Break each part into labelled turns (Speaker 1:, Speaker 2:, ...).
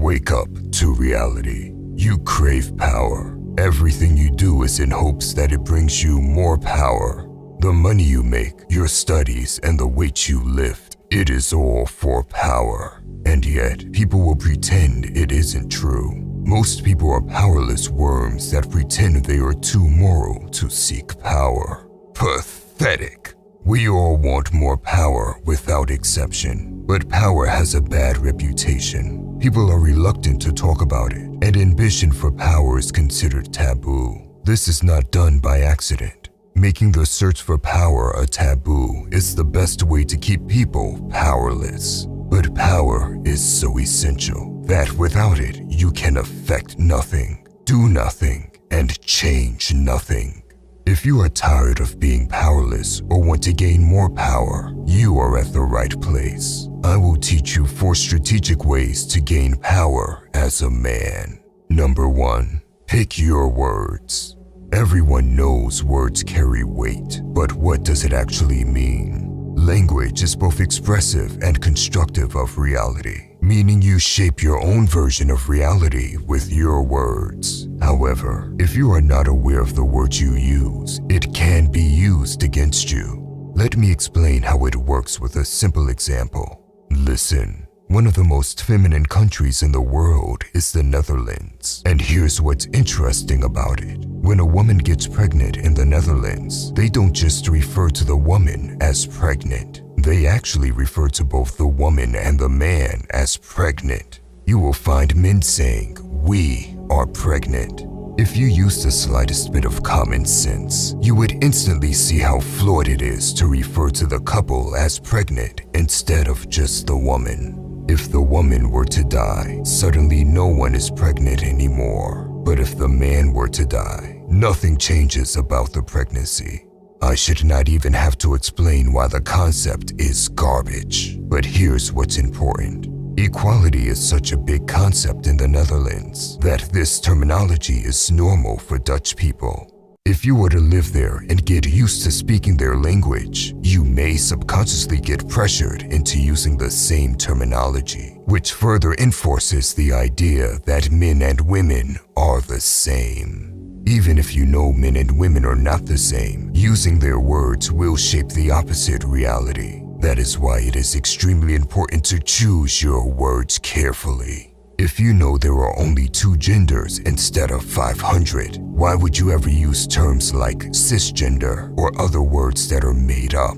Speaker 1: Wake up to reality. You crave power. Everything you do is in hopes that it brings you more power. The money you make, your studies, and the weight you lift, it is all for power. And yet, people will pretend it isn't true. Most people are powerless worms that pretend they are too moral to seek power. Pathetic. We all want more power without exception, but power has a bad reputation. People are reluctant to talk about it, and ambition for power is considered taboo. This is not done by accident. Making the search for power a taboo is the best way to keep people powerless. But power is so essential that without it, you can affect nothing, do nothing, and change nothing. If you are tired of being powerless or want to gain more power, you are at the right place. I will teach you 4 strategic ways to gain power as a man. Number 1, pick your words. Everyone knows words carry weight, but what does it actually mean? Language is both expressive and constructive of reality, meaning you shape your own version of reality with your words. However, if you are not aware of the words you use, it can be used against you. Let me explain how it works with a simple example. Listen. One of the most feminine countries in the world is the Netherlands. And here's what's interesting about it. When a woman gets pregnant in the Netherlands, they don't just refer to the woman as pregnant. They actually refer to both the woman and the man as pregnant. You will find men saying, "We are pregnant." If you use the slightest bit of common sense, you would instantly see how flawed it is to refer to the couple as pregnant instead of just the woman. If the woman were to die, suddenly no one is pregnant anymore. But if the man were to die, nothing changes about the pregnancy. I should not even have to explain why the concept is garbage. But here's what's important. Equality is such a big concept in the Netherlands that this terminology is normal for Dutch people. If you were to live there and get used to speaking their language, you may subconsciously get pressured into using the same terminology, which further enforces the idea that men and women are the same. Even if you know men and women are not the same, using their words will shape the opposite reality. That is why it is extremely important to choose your words carefully. If you know there are only 2 genders instead of 500, why would you ever use terms like cisgender or other words that are made up?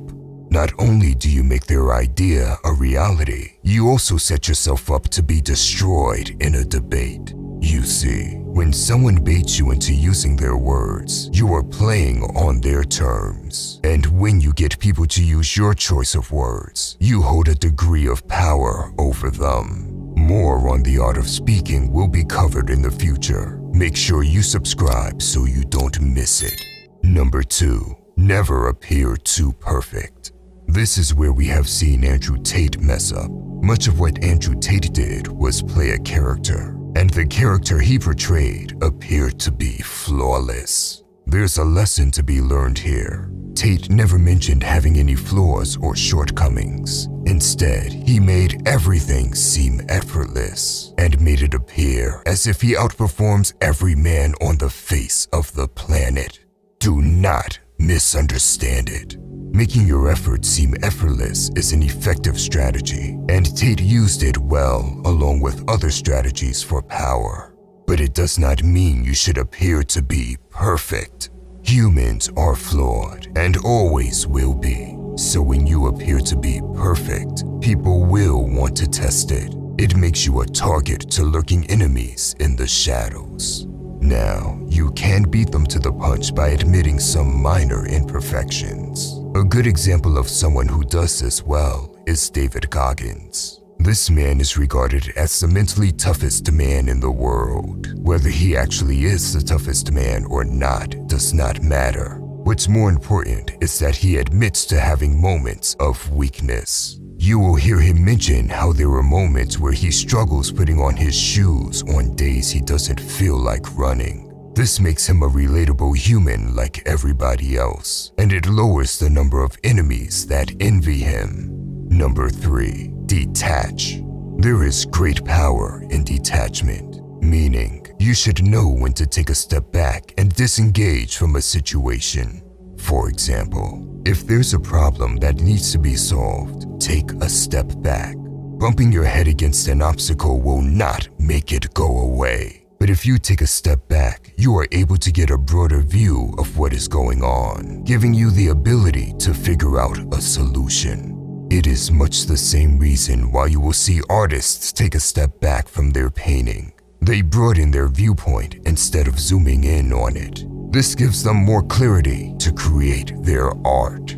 Speaker 1: Not only do you make their idea a reality, you also set yourself up to be destroyed in a debate. You see, when someone baits you into using their words, you are playing on their terms. And when you get people to use your choice of words, you hold a degree of power over them. More on the art of speaking will be covered in the future. Make sure you subscribe so you don't miss it. Number 2, never appear too perfect. This is where we have seen Andrew Tate mess up. Much of what Andrew Tate did was play a character, and the character he portrayed appeared to be flawless. There's a lesson to be learned here. Tate never mentioned having any flaws or shortcomings. Instead, he made everything seem effortless and made it appear as if he outperforms every man on the face of the planet. Do not misunderstand it. Making your efforts seem effortless is an effective strategy, and Tate used it well along with other strategies for power. But it does not mean you should appear to be perfect. Humans are flawed and always will be. So when you appear to be perfect, people will want to test it. It makes you a target to lurking enemies in the shadows. Now, you can beat them to the punch by admitting some minor imperfections. A good example of someone who does this well is David Goggins. This man is regarded as the mentally toughest man in the world. Whether he actually is the toughest man or not does not matter. What's more important is that he admits to having moments of weakness. You will hear him mention how there are moments where he struggles putting on his shoes on days he doesn't feel like running. This makes him a relatable human like everybody else, and it lowers the number of enemies that envy him. Number 3, detach. There is great power in detachment, meaning you should know when to take a step back and disengage from a situation. For example, if there's a problem that needs to be solved, take a step back. Bumping your head against an obstacle will not make it go away. But if you take a step back, you are able to get a broader view of what is going on, giving you the ability to figure out a solution. It is much the same reason why you will see artists take a step back from their painting. They broaden their viewpoint instead of zooming in on it. This gives them more clarity to create their art.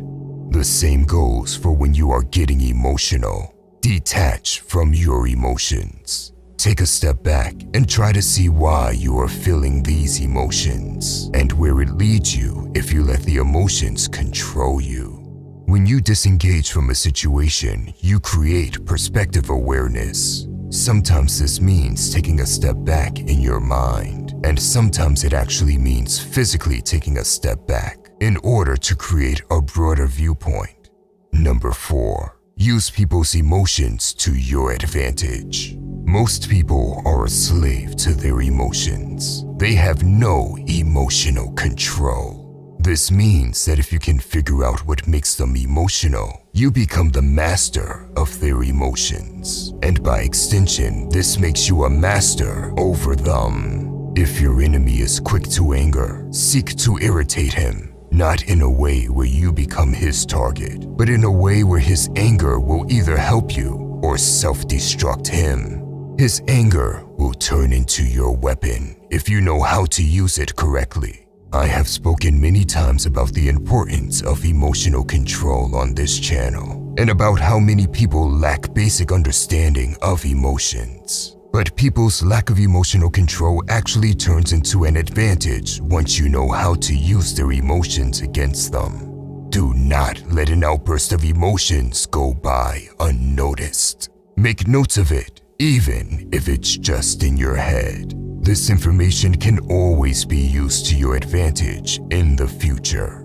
Speaker 1: The same goes for when you are getting emotional. Detach from your emotions. Take a step back and try to see why you are feeling these emotions and where it leads you if you let the emotions control you. When you disengage from a situation, you create perspective awareness. Sometimes this means taking a step back in your mind, and sometimes it actually means physically taking a step back in order to create a broader viewpoint. Number 4. Use people's emotions to your advantage. Most people are a slave to their emotions. They have no emotional control. This means that if you can figure out what makes them emotional, you become the master of their emotions. And by extension, this makes you a master over them. If your enemy is quick to anger, seek to irritate him, not in a way where you become his target, but in a way where his anger will either help you or self-destruct him. His anger will turn into your weapon if you know how to use it correctly. I have spoken many times about the importance of emotional control on this channel and about how many people lack basic understanding of emotions. But people's lack of emotional control actually turns into an advantage once you know how to use their emotions against them. Do not let an outburst of emotions go by unnoticed. Make notes of it, even if it's just in your head. This information can always be used to your advantage in the future.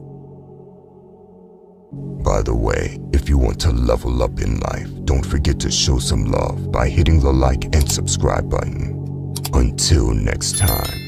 Speaker 1: By the way, if you want to level up in life, don't forget to show some love by hitting the like and subscribe button. Until next time.